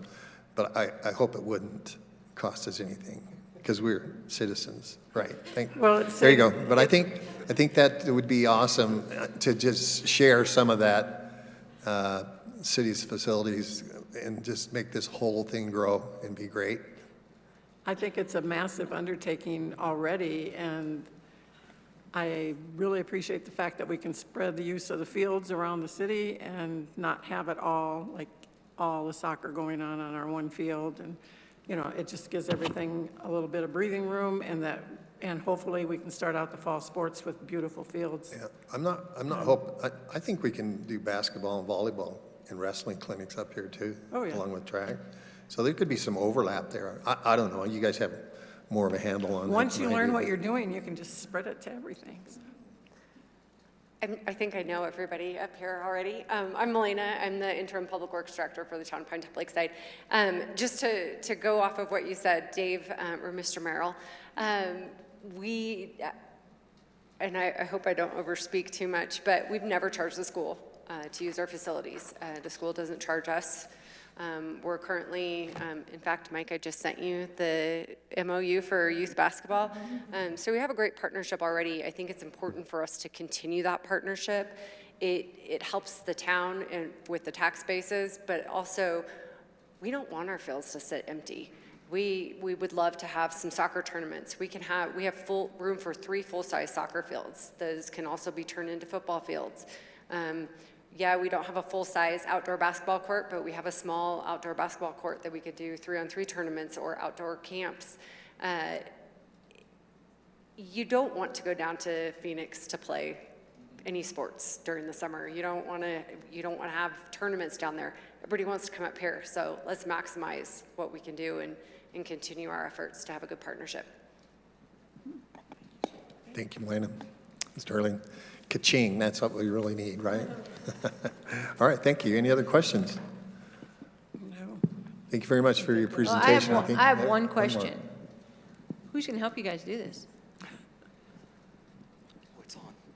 but I hope it wouldn't cost us anything, because we're citizens, right? There you go. But I think that it would be awesome to just share some of that city's facilities and just make this whole thing grow and be great. I think it's a massive undertaking already, and I really appreciate the fact that we can spread the use of the fields around the city and not have it all, like all the soccer going on our one field. And, it just gives everything a little bit of breathing room, and hopefully we can start out the fall sports with beautiful fields. Yeah, I think we can do basketball and volleyball and wrestling clinics up here too, along with track. So there could be some overlap there. I don't know. You guys have more of a handle on that. Once you learn what you're doing, you can just spread it to everything. So. I think I know everybody up here already. I'm Milena. I'm the interim public works director for the town of Pine Top Lakeside. Just to go off of what you said, Dave or Mr. Merrill, and I hope I don't overspeak too much, but we've never charged the school to use our facilities. The school doesn't charge us. We're currently, in fact, Mike, I just sent you the MOU for youth basketball. So we have a great partnership already. I think it's important for us to continue that partnership. It helps the town and with the tax bases, but also we don't want our fields to sit empty. We would love to have some soccer tournaments. We have full room for 3 full-size soccer fields. Those can also be turned into football fields. Yeah, we don't have a full-size outdoor basketball court, but we have a small outdoor basketball court that we could do 3-on-3 tournaments or outdoor camps. You don't want to go down to Phoenix to play any sports during the summer. You don't want to have tournaments down there. Everybody wants to come up here, so let's maximize what we can do and continue our efforts to have a good partnership. Thank you, Milena. Sterling. Ka-ching, that's what we really need, right? All right, thank you. Any other questions? No. Thank you very much for your presentation. Well, I have one question. Who's going to help you guys do this?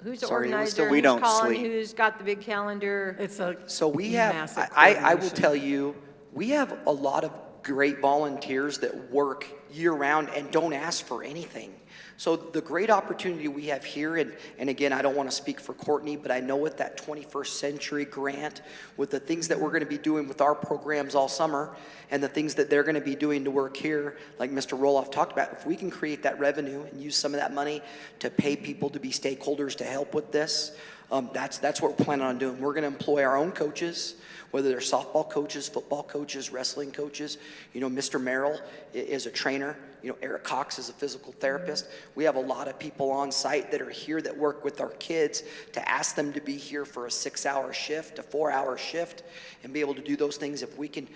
Who's the organizer? We who's don't calling? sleep. Who's got the big calendar? It's a So we have, massive I will coordination. tell you, we have a lot of great volunteers that work year-round and don't ask for anything. So the great opportunity we have here, and again, I don't want to speak for Courtney, but I know with that 21st Century grant, with the things that we're going to be doing with our programs all summer, and the things that they're going to be doing to work here, like Mr. Roloff talked about, if we can create that revenue and use some of that money to pay people to be stakeholders to help with this, that's what we're planning on doing. We're going to employ our own coaches, whether they're softball coaches, football coaches, wrestling coaches. Mr. Merrill is a trainer. Eric Cox is a physical therapist. We have a lot of people on site that are here that work with our kids to ask them to be here for a 6-hour shift, a 4-hour shift, and be able to do those things. If we can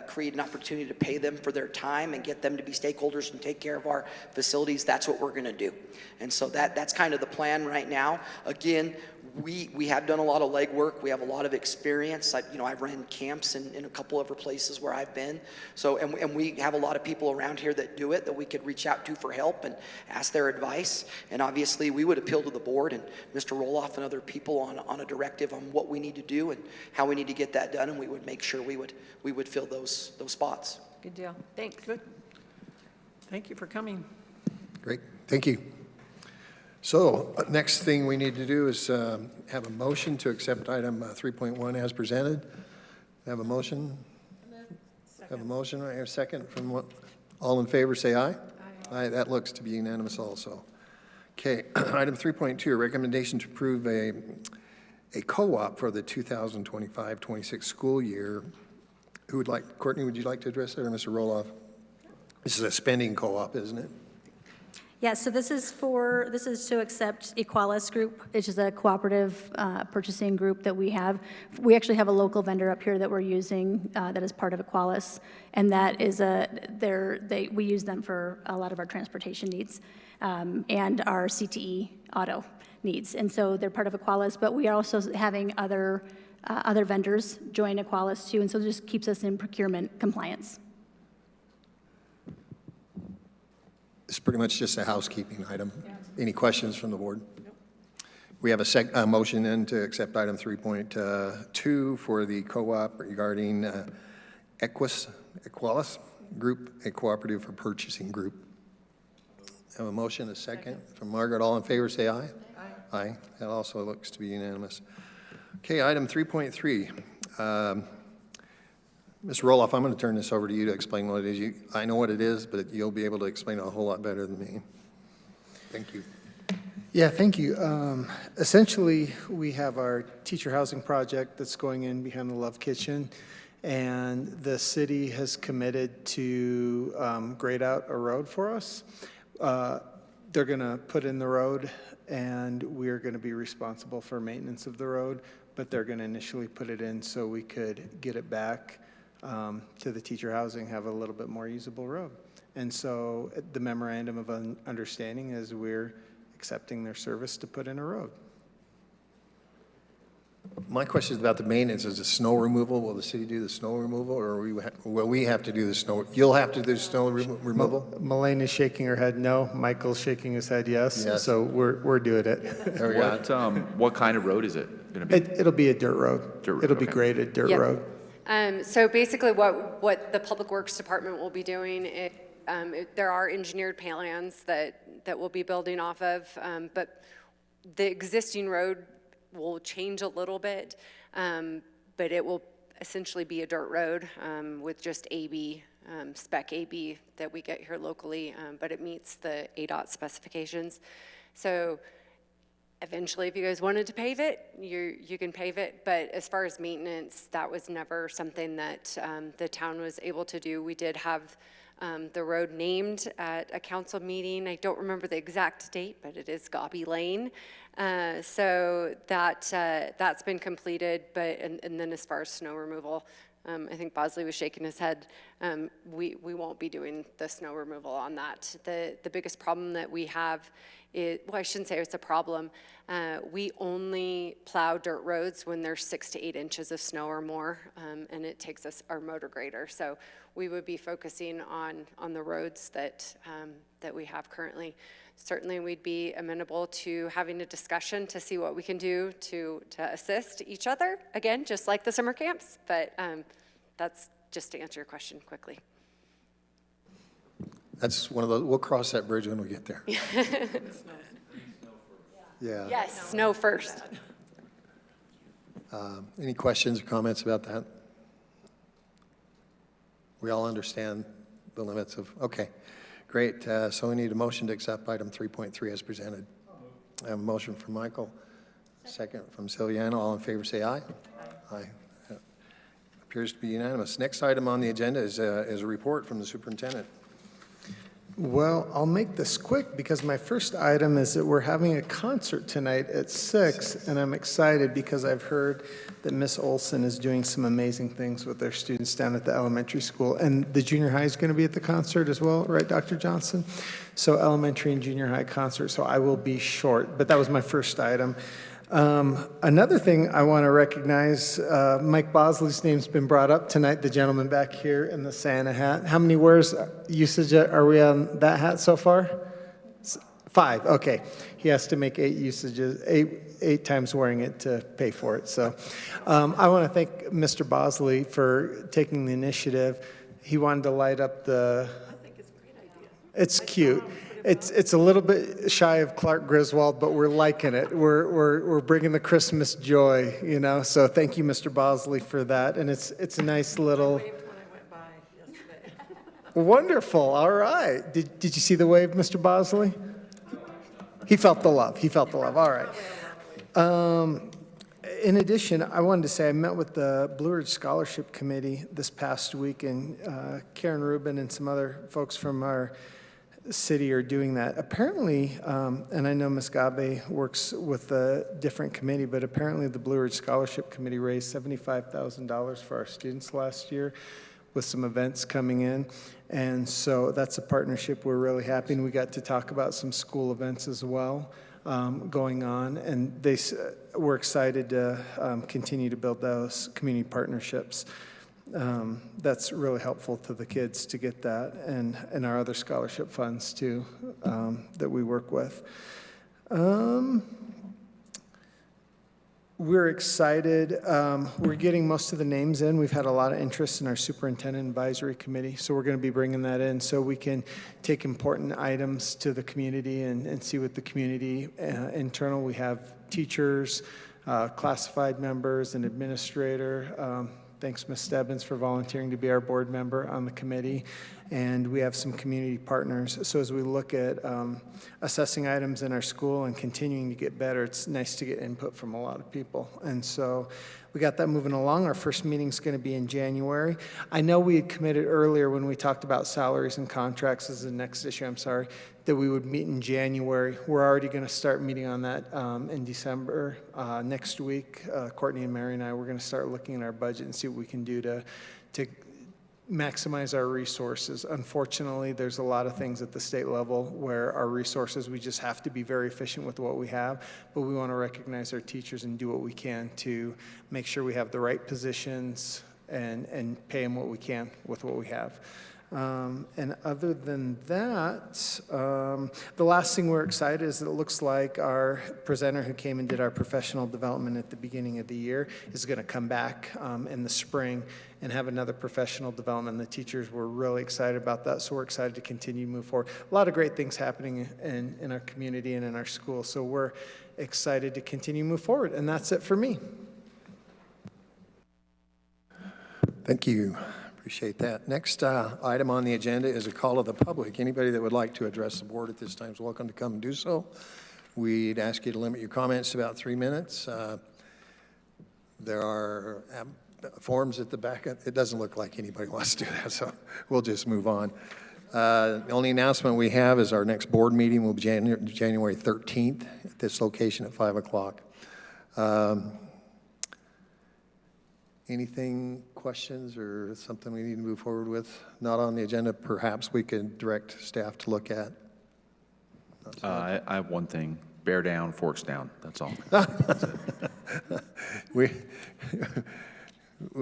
create an opportunity to pay them for their time and get them to be stakeholders and take care of our facilities, that's what we're going to do. And so that's kind of the plan right now. Again, we have done a lot of legwork. We have a lot of experience. I've ran camps in a couple other places where I've been. So, and we have a lot of people around here that do it that we could reach out to for help and ask their advice. And obviously, we would appeal to the board and Mr. Roloff and other people on a directive on what we need to do and how we need to get that done. And we would make sure we would fill those spots. Good deal. Thanks. Good. Thank you for coming. Great, thank you. So next thing we need to do is have a motion to accept item 3.1 as presented. Have a motion? Have a motion, I have a second from what? All in favor, say aye. That looks to be unanimous also. Okay, item 3.2, a recommendation to approve a co-op for the 2025-26 school year. Who would like, Courtney, would you like to address that, or Mr. Roloff? This is a spending co-op, isn't it? Yeah, so this is to accept Equalis Group, which is a cooperative purchasing group that we have. We actually have a local vendor up here that we're using that is part of Equalis, and that is we use them for a lot of our transportation needs and our CTE auto needs. And so they're part of Equalis, but we are also having other vendors join Equalis too, and so it just keeps us in procurement compliance. It's pretty much just a housekeeping item. Any questions from the board? Nope. We have a motion then to accept item 3.2 for the co-op regarding Equalis Group, a cooperative for purchasing group. Have a motion, a second from Margaret. All in favor, say aye. Aye. Aye. That also looks to be unanimous. Okay, item 3.3. Mr. Roloff, I'm going to turn this over to you to explain what it is. I know what it is, but you'll be able to explain it a whole lot better than me. Thank you. Yeah, thank you. Essentially, we have our teacher housing project that's going in behind the Love Kitchen, and the city has committed to grade out a road for us. They're going to put in the road, and we're going to be responsible for maintenance of the road, but they're going to initially put it in so we could get it back to the teacher housing, have a little bit more usable road. And so the memorandum of understanding is we're accepting their service to put in a road. My question is about the maintenance. Is it snow removal? Will the city do the snow removal, or will we have to do the snow? You'll have to do the snow removal? Melaine is shaking her head no. Michael's shaking his head yes. So we're doing it. There we go. What kind of road is it going to be? It'll be a dirt road. It'll be graded dirt road. So basically what the Public Works Department will be doing, there are engineered plans that we'll be building off of, but the existing road will change a little bit, but it will essentially be a dirt road with just AB, spec AB that we get here locally, but it meets the ADOT specifications. So eventually, if you guys wanted to pave it, you can pave it, but as far as maintenance, that was never something that the town was able to do. We did have the road named at a council meeting. I don't remember the exact date, but it is Gobby Lane. So that's been completed, but and then as far as snow removal, I think Bosley was shaking his head. We won't be doing the snow removal on that. The biggest problem that we have is, well, I shouldn't say it's a problem. We only plow dirt roads when there's 6 to 8 inches of snow or more, and it takes us our motor grader. So we would be focusing on the roads that we have currently. Certainly, we'd be amenable to having a discussion to see what we can do to assist each other, again, just like the summer camps, but that's just to answer your question quickly. That's one of those, we'll cross that bridge when we get there. Yeah. Yes, snow first. Any questions or comments about that? We all understand the limits of, okay. Great, so we need a motion to accept item 3.3 as presented. I have a motion from Michael, second from Sylviana. All in favor say aye. Aye. Appears to be unanimous. Next item on the agenda is a report from the superintendent. Well, I'll make this quick because my first item is that we're having a concert tonight at 6, and I'm excited because I've heard that Miss Olson is doing some amazing things with their students down at the elementary school, and the junior high is going to be at the concert as well, right, Dr. Johnson? So elementary and junior high concert, so I will be short, but that was my first item. Another thing I want to recognize, Mike Bosley's name's been brought up tonight, the gentleman back here in the Santa hat. How many wears usage are we on that hat so far? 5, okay. He has to make 8 usages, 8 times wearing it to pay for it. So I want to thank Mr. Bosley for taking the initiative. He wanted to light up the... I think it's a great idea. It's cute. It's a little bit shy of Clark Griswold, but we're liking it. We're bringing the Christmas joy, you know. So thank you, Mr. Bosley, for that. And it's a nice little. I waved when I went by yesterday. Wonderful. All right. Did you see the wave, Mr. Bosley? He felt the love. He felt the love. All right. In addition, I wanted to say I met with the Blue Ridge Scholarship Committee this past week, and Karen Rubin and some other folks from our city are doing that. Apparently, and I know Ms. Gabe works with a different committee, but apparently the Blue Ridge Scholarship Committee raised $75,000 for our students last year with some events coming in. And so that's a partnership we're really happy, and we got to talk about some school events as well going on, and we're excited to continue to build those community partnerships. That's really helpful to the kids to get that, and our other scholarship funds too that we work with. We're excited. We're getting most of the names in. We've had a lot of interest in our superintendent advisory committee, so we're going to be bringing that in so we can take important items to the community and see what the community internal. We have teachers, classified members, an administrator. Thanks, Ms. Stebbins, for volunteering to be our board member on the committee. And we have some community partners. So as we look at assessing items in our school and continuing to get better, it's nice to get input from a lot of people. And so we got that moving along. Our first meeting is going to be in January. I know we had committed earlier when we talked about salaries and contracts as the next issue, that we would meet in January. We're already going to start meeting on that in December. Next week, Courtney and Mary and I, we're going to start looking at our budget and see what we can do to maximize our resources. Unfortunately, there's a lot of things at the state level where our resources, we just have to be very efficient with what we have, but we want to recognize our teachers and do what we can to make sure we have the right positions and pay them what we can with what we have. And other than that, the last thing we're excited is that it looks like our presenter who came and did our professional development at the beginning of the year is going to come back in the spring and have another professional development. The teachers were really excited about that, so we're excited to continue to move forward. A lot of great things happening in our community and in our school, so we're excited to continue to move forward, and that's it for me. Thank you. Appreciate that. Next item on the agenda is a call of the public. Anybody that would like to address the board at this time is welcome to come and do so. We'd ask you to limit your comments to about 3 minutes. There are forms at the back. It doesn't look like anybody wants to do that, so we'll just move on. The only announcement we have is our next board meeting will be January 13th at this location at 5 o'clock. Anything, questions, or something we need to move forward with? Not on the agenda, perhaps we could direct staff to look at. I have one thing. Bear down, forks down. That's all. That's it. we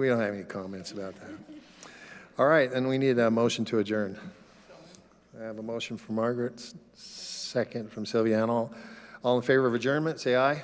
don't have any comments about that. All right, then we need a motion to adjourn. I have a motion from Margaret, second from Sylviano. All in favor of adjournment, say aye.